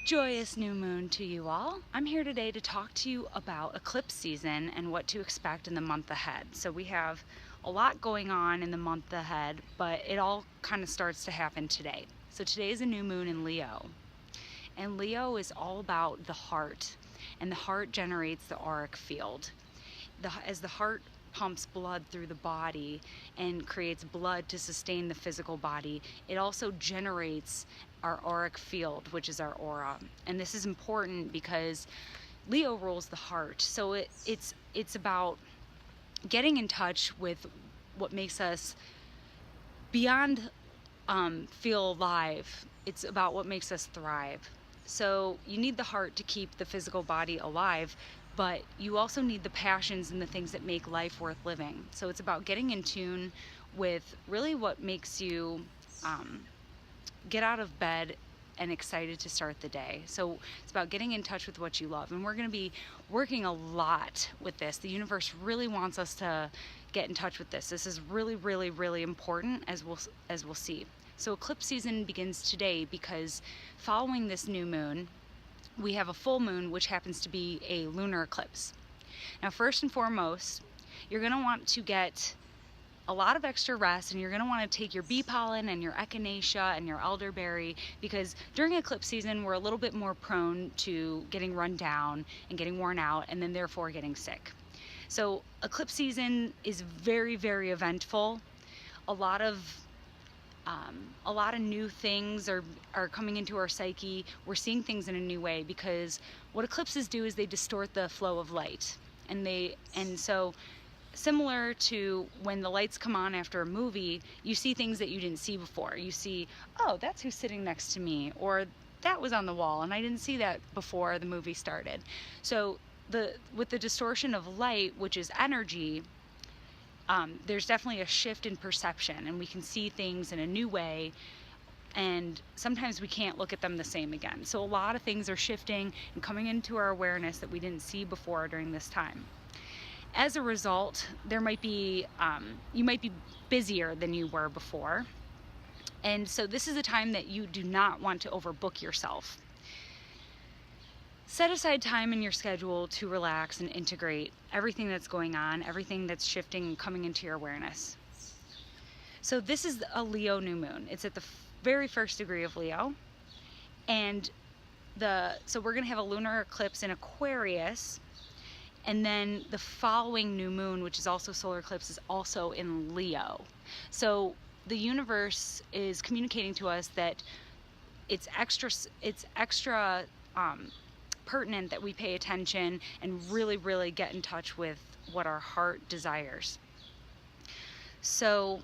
Joyous new moon to you all. I'm here today to talk to you about eclipse season and what to expect in the month ahead. So we have a lot going on in the month ahead, but it all kind of starts to happen today. So today is a new moon in Leo. And Leo is all about the heart, and the heart generates the auric field. As the heart pumps blood through the body and creates blood to sustain the physical body, it also generates our auric field, which is our aura. And this is important because Leo rules the heart. So it's about getting in touch with what makes us beyond feel alive. It's about what makes us thrive. So you need the heart to keep the physical body alive, but you also need the passions and the things that make life worth living. So it's about getting in tune with really what makes you get out of bed and excited to start the day. So it's about getting in touch with what you love. And we're going to be working a lot with this. The universe really wants us to get in touch with this. This is really, really, really important, as we'll see. So eclipse season begins today because following this new moon, we have a full moon, which happens to be a lunar eclipse. Now, first and foremost, you're going to want to get a lot of extra rest, and you're going to want to take your bee pollen and your echinacea and your elderberry, because during eclipse season we're a little bit more prone to getting run down and getting worn out, and then therefore getting sick. So eclipse season is very, very eventful. A lot of new things are coming into our psyche. We're seeing things in a new way, because what eclipses do is they distort the flow of light, and so similar to when the lights come on after a movie, you see things that you didn't see before. You see, oh, that's who's sitting next to me, or that was on the wall and I didn't see that before the movie started. So with the distortion of light, which is energy, there's definitely a shift in perception, and we can see things in a new way, and sometimes we can't look at them the same again. So a lot of things are shifting and coming into our awareness that we didn't see before during this time. As a result, you might be busier than you were before. And so this is a time that you do not want to overbook yourself. Set aside time in your schedule to relax and integrate everything that's going on, everything that's shifting and coming into your awareness. So this is a Leo new moon. It's at the very first degree of Leo. And so we're going to have a lunar eclipse in Aquarius. And then the following new moon, which is also solar eclipse, is also in Leo. So the universe is communicating to us that it's extra pertinent that we pay attention and really, really get in touch with what our heart desires. So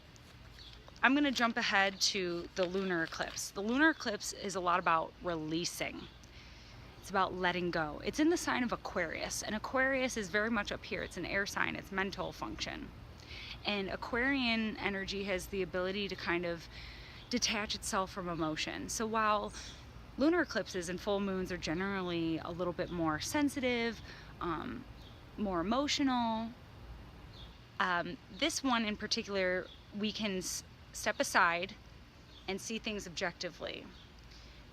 I'm going to jump ahead to the lunar eclipse. The lunar eclipse is a lot about releasing. It's about letting go. It's in the sign of Aquarius, and Aquarius is very much up here. It's an air sign. It's mental function. And Aquarian energy has the ability to kind of detach itself from emotion. So while lunar eclipses and full moons are generally a little bit more sensitive, more emotional, this one in particular, we can step aside and see things objectively.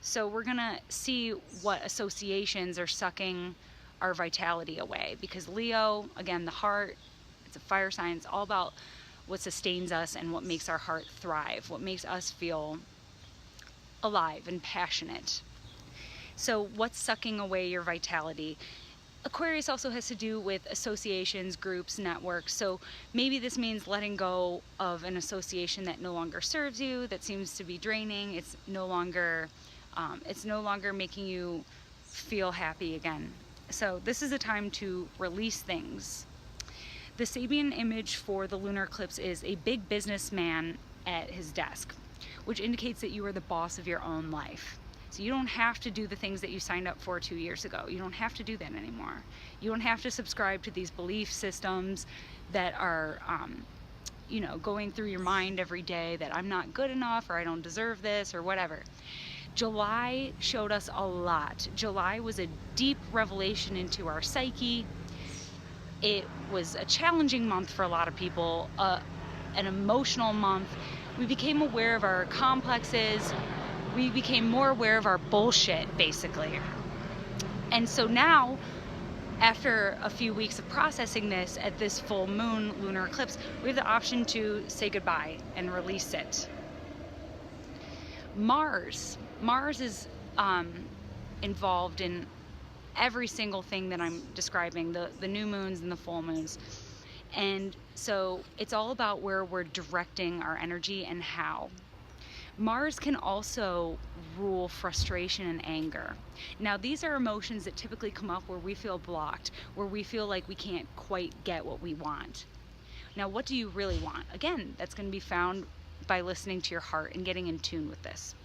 So we're going to see what associations are sucking our vitality away, because Leo, again, the heart, it's a fire sign. It's all about what sustains us and what makes our heart thrive, what makes us feel alive and passionate. So what's sucking away your vitality? Aquarius also has to do with associations, groups, networks. So maybe this means letting go of an association that no longer serves you, that seems to be draining. It's no longer making you feel happy again. So this is a time to release things. The Sabian image for the lunar eclipse is a big businessman at his desk, which indicates that you are the boss of your own life. So you don't have to do the things that you signed up for 2 years ago. You don't have to do that anymore. You don't have to subscribe to these belief systems that are going through your mind every day, that I'm not good enough, or I don't deserve this, or whatever. July showed us a lot. July was a deep revelation into our psyche. It was a challenging month for a lot of people, an emotional month. We became aware of our complexes, We became more aware of our bullshit, basically. And so now, after a few weeks of processing this, at this full moon lunar eclipse, we have the option to say goodbye and release it. Mars is involved in every single thing that I'm describing, the new moons and the full moons. And so it's all about where we're directing our energy and how. Mars can also rule frustration and anger. Now, these are emotions that typically come up where we feel blocked, where we feel like we can't quite get what we want. Now, what do you really want? Again, that's going to be found by listening to your heart and getting in tune with this.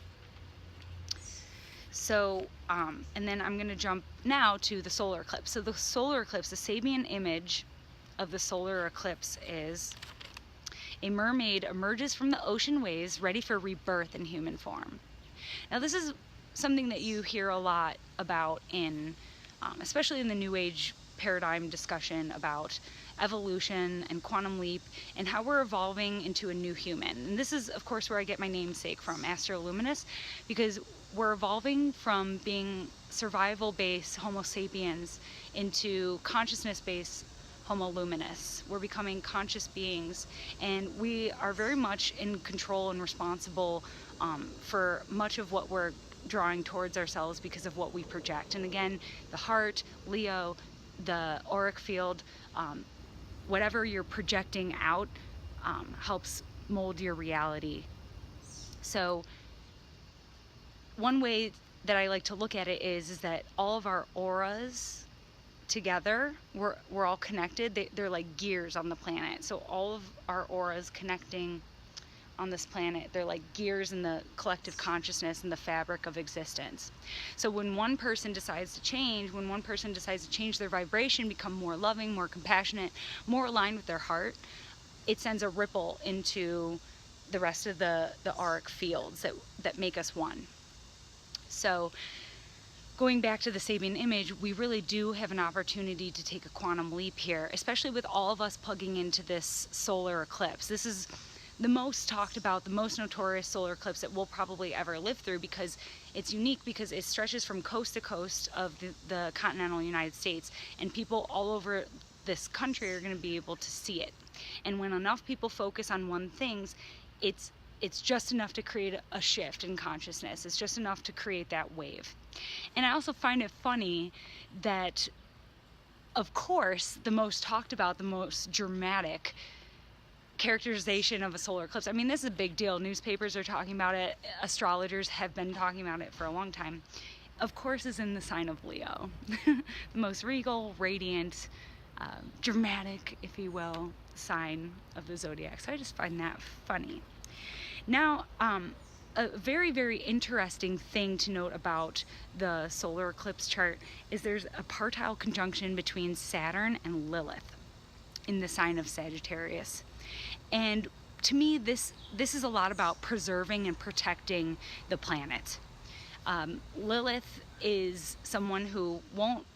So, and then I'm going to jump now to the solar eclipse. So the solar eclipse, the Sabian image of the solar eclipse is a mermaid emerges from the ocean waves ready for rebirth in human form. Now, this is something that you hear a lot about in, especially in the New Age paradigm discussion about evolution and quantum leap and how we're evolving into a new human. And this is, of course, where I get my namesake from, Astroluminous, because we're evolving from being survival-based Homo sapiens into consciousness-based Homo luminous. We're becoming conscious beings, and we are very much in control and responsible for much of what we're drawing towards ourselves because of what we project. And again, the heart, Leo, the auric field, whatever you're projecting out helps mold your reality. So one way that I like to look at it is that all of our auras together, we're all connected. They're like gears on the planet. So all of our auras connecting on this planet, they're like gears in the collective consciousness and the fabric of existence. So when one person decides to change, their vibration, become more loving, more compassionate, more aligned with their heart, it sends a ripple into the rest of the auric fields that make us one. So going back to the Sabian image, we really do have an opportunity to take a quantum leap here, especially with all of us plugging into this solar eclipse. This is the most talked about, the most notorious solar eclipse that we'll probably ever live through, because it's unique, because it stretches from coast to coast of the continental United States, and people all over this country are going to be able to see it. And when enough people focus on one thing, it's just enough to create a shift in consciousness. It's just enough to create that wave. And I also find it funny that, of course, the most talked about, the most dramatic characterization of a solar eclipse, I mean, this is a big deal. Newspapers are talking about it. Astrologers have been talking about it for a long time. Of course, is in the sign of Leo. The most regal, radiant, dramatic, if you will, sign of the zodiac. So I just find that funny. Now, a very, very interesting thing to note about the solar eclipse chart is there's a partile conjunction between Saturn and Lilith in the sign of Sagittarius. And to me, this is a lot about preserving and protecting the planet. Lilith is someone who won't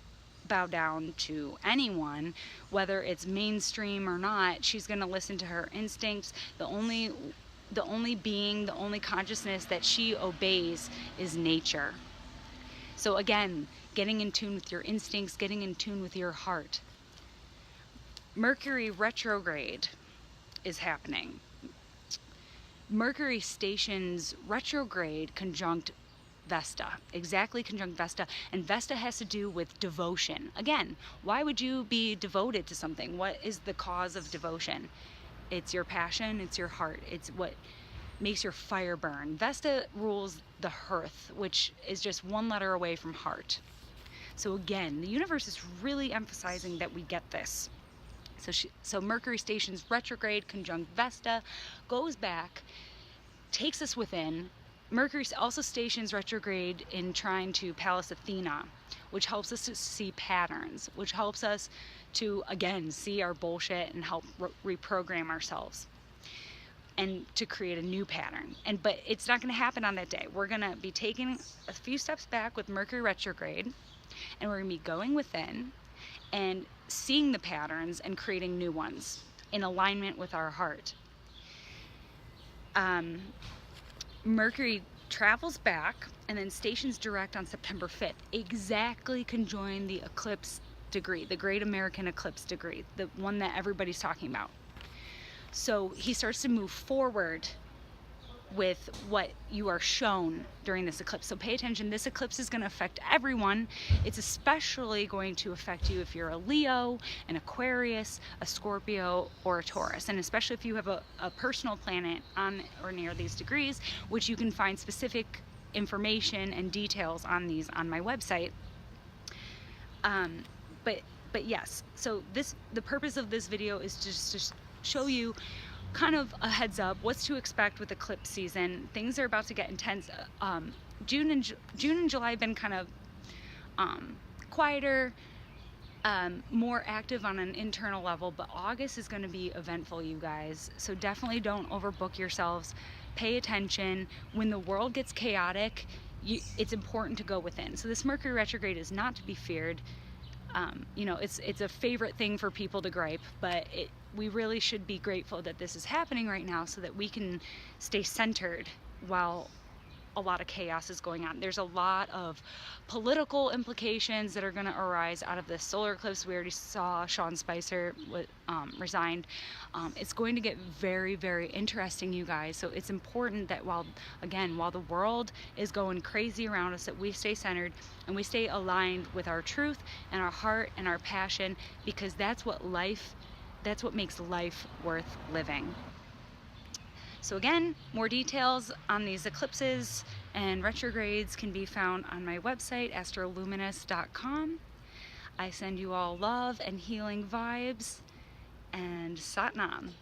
bow down to anyone, whether it's mainstream or not. She's going to listen to her instincts. The only being, the only consciousness that she obeys is nature. So again, getting in tune with your instincts, getting in tune with your heart. Mercury Retrograde is happening. Mercury stations retrograde conjunct Vesta, exactly conjunct Vesta, and Vesta has to do with devotion. Again, why would you be devoted to something? What is the cause of devotion? It's your passion, it's your heart, it's what makes your fire burn. Vesta rules the hearth, which is just one letter away from heart. So again, the universe is really emphasizing that we get this. So Mercury stations retrograde, conjunct Vesta, goes back, takes us within. Mercury also stations retrograde in trine to Pallas Athena, which helps us to see patterns, which helps us to, again, see our bullshit and help reprogram ourselves and to create a new pattern. But it's not going to happen on that day. We're going to be taking a few steps back with Mercury retrograde, and we're going to be going within and seeing the patterns and creating new ones in alignment with our heart. Mercury travels back and then stations direct on September 5th, exactly conjoin the eclipse degree, the Great American Eclipse degree, the one that everybody's talking about. So he starts to move forward with what you are shown during this eclipse. So pay attention, this eclipse is going to affect everyone. It's especially going to affect you if you're a Leo, an Aquarius, a Scorpio, or a Taurus. And especially if you have a personal planet on or near these degrees, which you can find specific information and details on these on my website. But yes, so the purpose of this video is just to show you kind of a heads up what's to expect with eclipse season. Things are about to get intense. June and July have been kind of quieter, more active on an internal level, but August is going to be eventful, you guys. So definitely don't overbook yourselves. Pay attention. When the world gets chaotic, it's important to go within. So this Mercury retrograde is not to be feared. You know, it's a favorite thing for people to gripe, but we really should be grateful that this is happening right now so that we can stay centered while a lot of chaos is going on. There's a lot of political implications that are going to arise out of this solar eclipse. We already saw Sean Spicer resigned. It's going to get very, very interesting, you guys. So it's important that while the world is going crazy around us, that we stay centered and we stay aligned with our truth and our heart and our passion, because that's what makes life worth living. So again, more details on these eclipses and retrogrades can be found on my website, astroluminous.com. I send you all love and healing vibes, and Sat Nam.